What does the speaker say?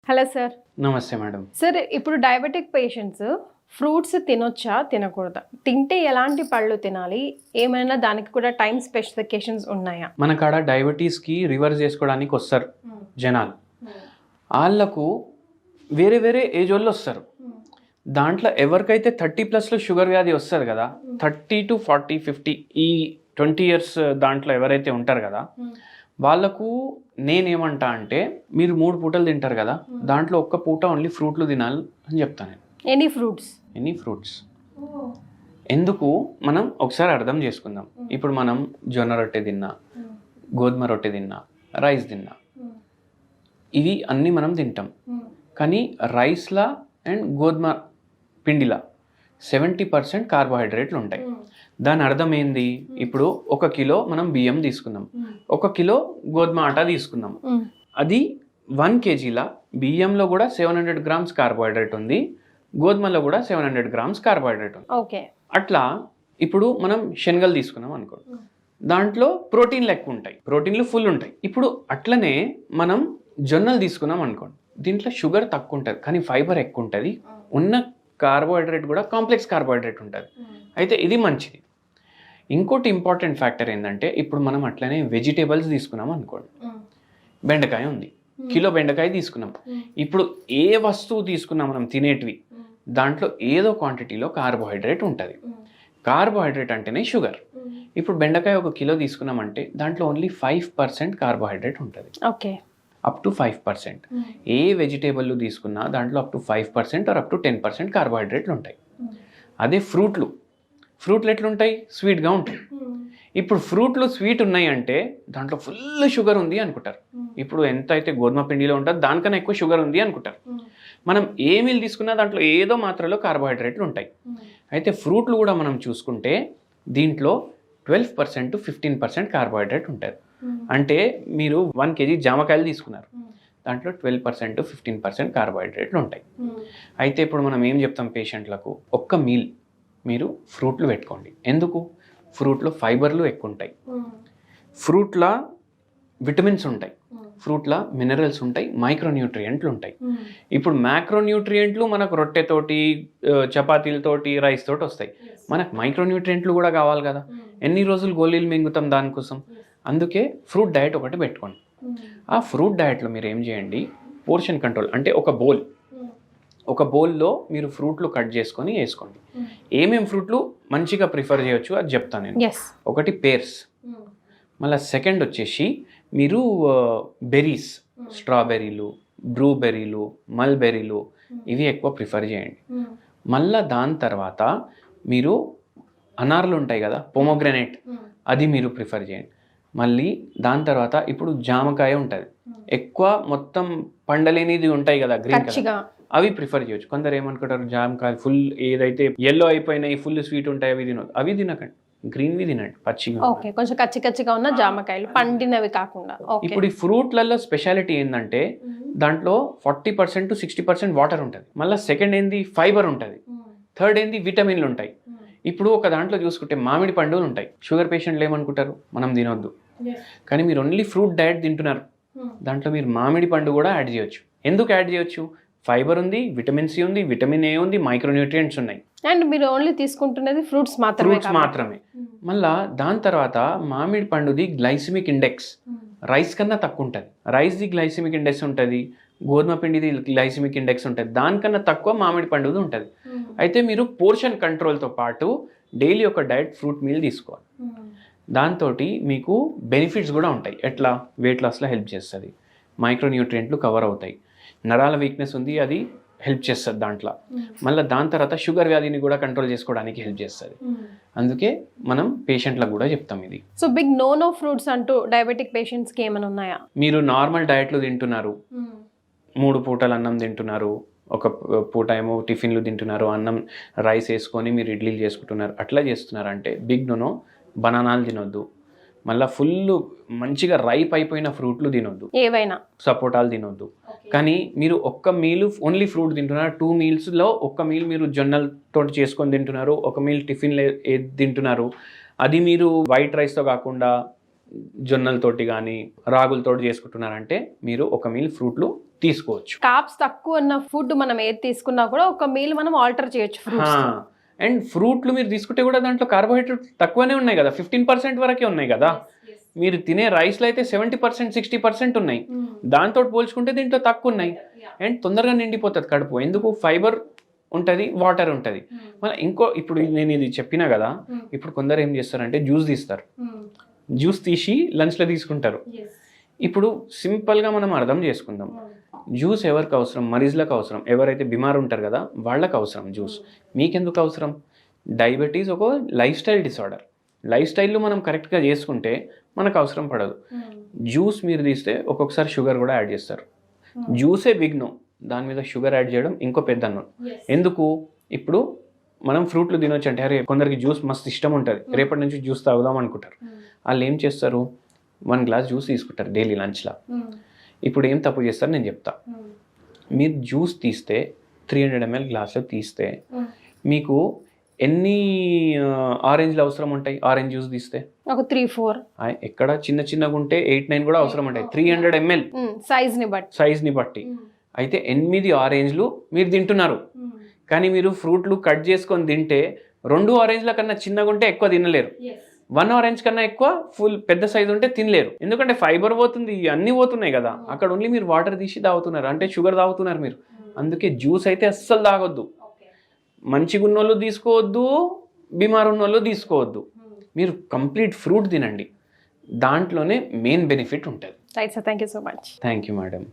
Hello sir. నమస్తే madam. Sir, ఇప్పుడు diabetic patients fruits తినొచ్చా, తినకూడదా? తింటే ఎలాంటి పళ్ళు తినాలి? ఏమైనా దానికి కూడా టైం స్పెసిఫికేషన్స్ ఉన్నాయా? మన కాడ డయాబెటీస్కి రివర్స్ చేసుకోవడానికి వస్తారు జనాలు. వాళ్ళకు వేరే వేరే ఏజ్ వాళ్ళు వస్తారు. దాంట్లో ఎవరికైతే 30+ షుగర్ వ్యాధి వస్తుంది కదా, 30 to 40, 50 ఈ 20 years దాంట్లో ఎవరైతే ఉంటారు కదా, వాళ్ళకు నేనేమంటా అంటే మీరు 3 పూటలు తింటారు కదా, దాంట్లో ఒక్క పూట ఓన్లీ ఫ్రూట్లు తినాలి అని చెప్తాను నేను. ఎనీ ఫ్రూట్స్ ఎందుకు మనం ఒకసారి అర్థం చేసుకుందాం. ఇప్పుడు మనం జొన్న రొట్టె తిన్నా, గోధుమ రొట్టె తిన్నా, రైస్ తిన్నా, ఇవి అన్నీ మనం తింటాం. కానీ రైస్లా అండ్ గోధుమ పిండిలా 70% కార్బోహైడ్రేట్లు ఉంటాయి. దాని అర్థం ఏంది? ఇప్పుడు 1 కిలో మనం బియ్యం తీసుకున్నాం, 1 కిలో గోధుమ ఆటా తీసుకున్నాం. అది 1 kgలా బియ్యంలో కూడా 700 grams కార్బోహైడ్రేట్ ఉంది, గోధుమలో కూడా 700 grams కార్బోహైడ్రేట్ ఉంది. ఓకే. అట్లా ఇప్పుడు మనం శనగలు తీసుకున్నాం అనుకోండి, దాంట్లో ప్రోటీన్లు ఎక్కువ ఉంటాయి, ప్రోటీన్లు ఫుల్ ఉంటాయి. ఇప్పుడు అట్లనే మనం జొన్నలు తీసుకున్నాం అనుకోండి, దీంట్లో షుగర్ తక్కువ ఉంటుంది కానీ ఫైబర్ ఎక్కువ ఉంటుంది, ఉన్న కార్బోహైడ్రేట్ కూడా కాంప్లెక్స్ కార్బోహైడ్రేట్ ఉంటుంది. అయితే ఇది మంచిది. ఇంకోటి ఇంపార్టెంట్ ఫ్యాక్టర్ ఏంటంటే, ఇప్పుడు మనం అట్లనే వెజిటేబుల్స్ తీసుకున్నాం అనుకోండి, బెండకాయ ఉంది, కిలో బెండకాయ తీసుకున్నాం. ఇప్పుడు ఏ వస్తువు తీసుకున్నా మనం తినేటివి, దాంట్లో ఏదో క్వాంటిటీలో కార్బోహైడ్రేట్ ఉంటుంది. కార్బోహైడ్రేట్ అంటేనే షుగర్. ఇప్పుడు బెండకాయ 1 కిలో తీసుకున్నామంటే దాంట్లో ఓన్లీ 5% కార్బోహైడ్రేట్ ఉంటుంది. ఓకే. Up to 5%. ఏ వెజిటేబుల్ తీసుకున్నా దాంట్లో up to 5% or up to 10% కార్బోహైడ్రేట్లు ఉంటాయి. అదే ఫ్రూట్లు ఎట్లుంటాయి? స్వీట్గా ఉంటాయి. ఇప్పుడు ఫ్రూట్లు స్వీట్ ఉన్నాయి అంటే దాంట్లో ఫుల్ షుగర్ ఉంది అనుకుంటారు. ఇప్పుడు ఎంత అయితే గోధుమ పిండిలో ఉంటుందో దానికన్నా ఎక్కువ షుగర్ ఉంది అనుకుంటారు. మనం ఏ మీల్ తీసుకున్నా దాంట్లో ఏదో మాత్రలో కార్బోహైడ్రేట్లు ఉంటాయి. అయితే ఫ్రూట్లు కూడా మనం చూసుకుంటే దీంట్లో 12% to 15% కార్బోహైడ్రేట్ ఉంటుంది. అంటే మీరు 1 kg జామకాయలు తీసుకున్నారు, దాంట్లో 12% to 15% కార్బోహైడ్రేట్లు ఉంటాయి. అయితే ఇప్పుడు మనం ఏం చెప్తాం పేషెంట్లకు, ఒక్క మీల్ మీరు ఫ్రూట్లు పెట్టుకోండి. ఎందుకు? ఫ్రూట్లో ఫైబర్లు ఎక్కువ ఉంటాయి, ఫ్రూట్లో విటమిన్స్ ఉంటాయి, ఫ్రూట్లో మినరల్స్ ఉంటాయి, మైక్రోన్యూట్రియంట్లు ఉంటాయి. ఇప్పుడు మ్యాక్రోన్యూట్రియంట్లు మనకు రొట్టెతోటి, చపాతీలతోటి, రైస్ తోటి వస్తాయి. మనకు మైక్రోన్యూట్రియంట్లు కూడా కావాలి కదా, ఎన్ని రోజులు గోళీలు మింగుతాం దానికోసం. అందుకే ఫ్రూట్ డయట్ ఒకటి పెట్టుకోండి. ఆ ఫ్రూట్ డయట్లో మీరు ఏం చేయండి, పోర్షన్ కంట్రోల్ అంటే ఒక బౌల్లో మీరు ఫ్రూట్లు కట్ చేసుకొని వేసుకోండి. ఏమేమి ఫ్రూట్లు మంచిగా ప్రిఫర్ చేయొచ్చు అది చెప్తాను నేను. ఒకటి పేర్స్, మళ్ళీ సెకండ్ వచ్చేసి మీరు బెర్రీస్, స్ట్రాబెర్రీలు, బ్లూబెర్రీలు, మల్బెర్రీలు, ఇవి ఎక్కువ ప్రిఫర్ చేయండి. మళ్ళీ దాని తర్వాత మీరు అనార్లు ఉంటాయి కదా, పొమోగ్రనేట్, అది మీరు ప్రిఫర్ చేయండి. మళ్ళీ దాని తర్వాత ఇప్పుడు జామకాయ ఉంటుంది, ఎక్కువ మొత్తం పండలేనిది ఉంటాయి కదా గ్రీన్ కలర్, అవి ప్రిఫర్ చేయొచ్చు. కొందరు ఏమనుకుంటారు, జామకాయలు ఫుల్ ఏదైతే ఎల్లో అయిపోయినాయి ఫుల్ స్వీట్ ఉంటాయి అవి తినదు, అవి తినకండి, గ్రీన్వి తినండి, పచ్చిగా. ఓకే, కొంచెం కచ్చిగా ఉన్న జామకాయలు, పండినవి కాకుండా. ఇప్పుడు ఈ ఫ్రూట్లలో స్పెషాలిటీ ఏంటంటే దాంట్లో 40% to 60% వాటర్ ఉంటుంది. మళ్ళీ సెకండ్ ఏంది ఫైబర్ ఉంటుంది, థర్డ్ ఏంది విటమిన్లు ఉంటాయి. ఇప్పుడు ఒక దాంట్లో చూసుకుంటే మామిడి పండులు ఉంటాయి. షుగర్ పేషెంట్లు ఏమనుకుంటారు, మనం తినొద్దు, కానీ మీరు ఓన్లీ ఫ్రూట్ డయట్ తింటున్నారు, దాంట్లో మీరు మామిడి పండు కూడా యాడ్ చేయొచ్చు. ఎందుకు యాడ్ చేయొచ్చు? ఫైబర్ ఉంది, విటమిన్ సి ఉంది, విటమిన్ ఏ ఉంది, మైక్రోన్యూట్రియంట్స్ ఉన్నాయి. అండ్ మీరు ఓన్లీ తీసుకుంటున్నది ఫ్రూట్స్ మాత్రమే. మళ్ళా దాని తర్వాత మామిడి పండుది గ్లైసిమిక్ ఇండెక్స్ రైస్ కన్నా తక్కువ ఉంటుంది. రైస్ది గ్లైసిమిక్ ఇండెక్స్ ఉంటుంది, గోధుమ పిండిది గ్లైసిమిక్ ఇండెక్స్ ఉంటుంది, దానికన్నా తక్కువ మామిడి పండుది ఉంటుంది. అయితే మీరు పోర్షన్ కంట్రోల్తో పాటు డైలీ ఒక డైట్ ఫ్రూట్ మీల్ తీసుకోవాలి. దాంతో మీకు బెనిఫిట్స్ కూడా ఉంటాయి. ఎట్లా? వెయిట్ లాస్లో హెల్ప్ చేస్తుంది, మైక్రోన్యూట్రియంట్లు కవర్ అవుతాయి, నరాల వీక్నెస్ ఉంది అది హెల్ప్ చేస్తుంది దాంట్లో. మళ్ళీ దాని తర్వాత షుగర్ వ్యాధిని కూడా కంట్రోల్ చేసుకోవడానికి హెల్ప్ చేస్తుంది. అందుకే మనం పేషెంట్లకు కూడా చెప్తాం ఇది. సో బిగ్ నో ఫ్రూట్స్ అంటూ డయాబెటిక్ పేషెంట్స్కి ఏమైనా ఉన్నాయా? మీరు నార్మల్ డయట్లు తింటున్నారు, 3 పూటలు అన్నం తింటున్నారు, ఒక పూట ఏమో టిఫిన్లు తింటున్నారు, అన్నం రైస్ వేసుకొని మీరు ఇడ్లీలు చేసుకుంటున్నారు, అట్లా చేస్తున్నారంటే బిగ్ నో. బనానాలు తినొద్దు, మళ్ళీ ఫుల్ మంచిగా రైప్ అయిపోయిన ఫ్రూట్లు తినొద్దు, ఏవైనా సపోటాలు తినొద్దు. కానీ మీరు ఒక్క మీల్ ఓన్లీ ఫ్రూట్ తింటున్నారు, 2 మీల్స్లో ఒక్క మీల్ మీరు జొన్నలతో చేసుకొని తింటున్నారు, ఒక మీల్ టిఫిన్లు తింటున్నారు, అది మీరు వైట్ రైస్తో కాకుండా జొన్నలతోటి కానీ రాగులతోటి చేసుకుంటున్నారంటే మీరు ఒక మీల్ ఫ్రూట్లు తీసుకోవచ్చు. కార్బ్స్ తక్కువ ఉన్న ఫుడ్ మనం ఏది తీసుకున్నా కూడా ఒక మీల్ మనం ఆల్టర్ చేయొచ్చు ఫ్రూట్స్. అండ్ ఫ్రూట్లు మీరు తీసుకుంటే కూడా దాంట్లో కార్బోహైడ్రేట్ తక్కువనే ఉన్నాయి కదా, 15% వరకే ఉన్నాయి కదా. మీరు తినే రైస్లో అయితే 70% 60% ఉన్నాయి, దాంతో పోల్చుకుంటే దీంట్లో తక్కువ ఉన్నాయి. అండ్ తొందరగా నిండిపోతుంది కడుపు. ఎందుకు? ఫైబర్ ఉంటుంది, వాటర్ ఉంటుంది. మళ్ళీ ఇప్పుడు నేను ఇది చెప్పినా కదా, ఇప్పుడు కొందరు ఏం చేస్తారంటే జ్యూస్ తీస్తారు, జ్యూస్ తీసి లంచ్లో తీసుకుంటారు. ఇప్పుడు సింపుల్గా మనం అర్థం చేసుకుందాం, జ్యూస్ ఎవరికి అవసరం? మరీజ్లకు అవసరం, ఎవరైతే బిమార్ ఉంటారు కదా వాళ్ళకి అవసరం జ్యూస్. మీకెందుకు అవసరం? డయాబెటీస్ ఒక లైఫ్ స్టైల్ డిసార్డర్. లైఫ్ స్టైల్లో మనం కరెక్ట్గా చేసుకుంటే మనకు అవసరం పడదు. జ్యూస్ మీరు తీస్తే ఒక్కొక్కసారి షుగర్ కూడా యాడ్ చేస్తారు. జ్యూసే బిగ్ నో, దాని మీద షుగర్ యాడ్ చేయడం ఇంకో పెద్ద నో. ఎందుకు? ఇప్పుడు మనం ఫ్రూట్లు తినొచ్చు అంటే, అరే కొందరికి జ్యూస్ మస్తు ఇష్టం ఉంటుంది, రేపటి నుంచి జ్యూస్ తాగుదాం అనుకుంటారు. వాళ్ళు ఏం చేస్తారు? 1 గ్లాస్ జ్యూస్ తీసుకుంటారు డైలీ లంచ్లో. ఇప్పుడు ఏం తప్పు చేస్తారు నేను చెప్తా. మీరు జ్యూస్ తీస్తే 300 ml గ్లాస్లో తీస్తే మీకు ఎన్ని ఆరెంజ్లు అవసరం ఉంటాయి? ఆరెంజ్ జ్యూస్ తీస్తే ఒక 3-4, ఎక్కడ చిన్నగా ఉంటే 8-9 కూడా అవసరం ఉంటాయి. 300 ml సైజ్ని బట్టి అయితే 8 ఆరెంజ్లు మీరు తింటున్నారు. కానీ మీరు ఫ్రూట్లు కట్ చేసుకొని తింటే 2 ఆరెంజ్ల కన్నా చిన్నగా ఉంటే ఎక్కువ తినలేరు, 1 ఆరెంజ్ కన్నా ఎక్కువ ఫుల్ పెద్ద సైజు ఉంటే తినలేరు. ఎందుకంటే ఫైబర్ పోతుంది, అన్నీ పోతున్నాయి కదా. అక్కడ ఓన్లీ మీరు వాటర్ తీసి తాగుతున్నారు, అంటే షుగర్ తాగుతున్నారు మీరు. అందుకే జ్యూస్ అయితే అస్సలు తాగొద్దు. మంచిగా ఉన్నోళ్ళు తీసుకోవద్దు, బిమార్ ఉన్నోళ్ళు తీసుకోవద్దు. మీరు కంప్లీట్ ఫ్రూట్ తినండి, దాంట్లోనే మెయిన్ బెనిఫిట్ ఉంటుంది. Right sir, thank you so much. Thank you madam.